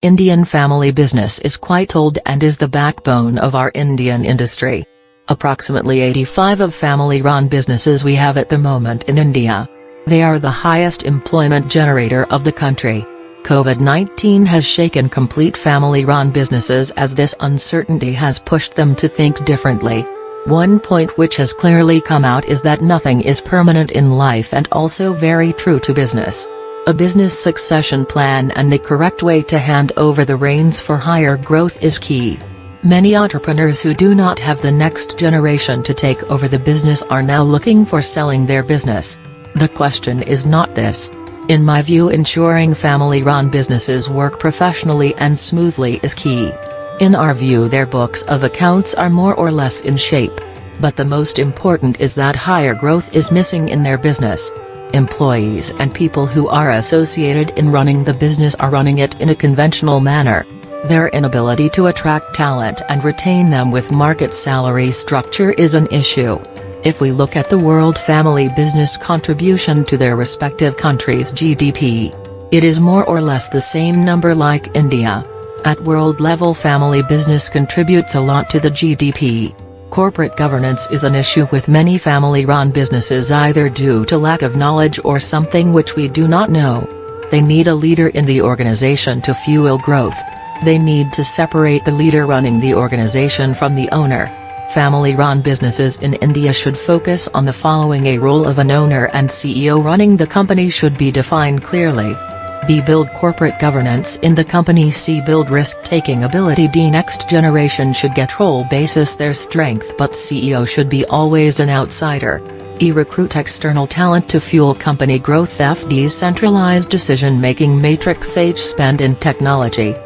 Indian family business is quite old and is the backbone of our Indian industry. Approximately 85 of family-run businesses we have at the moment in India. They are the highest employment generator of the country. COVID-19 has shaken complete family-run businesses as this uncertainty has pushed them to think differently. One point which has clearly come out is that nothing is permanent in life, and also very true to business. A business succession plan and the correct way to hand over the reins for higher growth is key. Many entrepreneurs who do not have the next generation to take over the business are now looking for selling their business. The question is not this. In my view, ensuring family-run businesses work professionally and smoothly is key. In our view, their books of accounts are more or less in shape. But the most important is that higher growth is missing in their business. Employees and people who are associated in running the business are running it in a conventional manner. Their inability to attract talent and retain them with market salary structure is an issue. If we look at the world family business contribution to their respective countries' GDP, it is more or less the same number like India. At world level, family business contributes a lot to the GDP. Corporate governance is an issue with many family-run businesses, either due to lack of knowledge or something which we do not know. They need a leader in the organization to fuel growth. They need to separate the leader running the organization from the owner. Family-run businesses in India should focus on the following: A role of an owner and CEO running the company should be defined clearly. B. Build corporate governance in the company. C. Build risk-taking ability. D. Next generation should get role basis their strength, but CEO should be always an outsider. E. Recruit external talent to fuel company growth. F. Decentralized decision-making matrix. H. Spend in technology.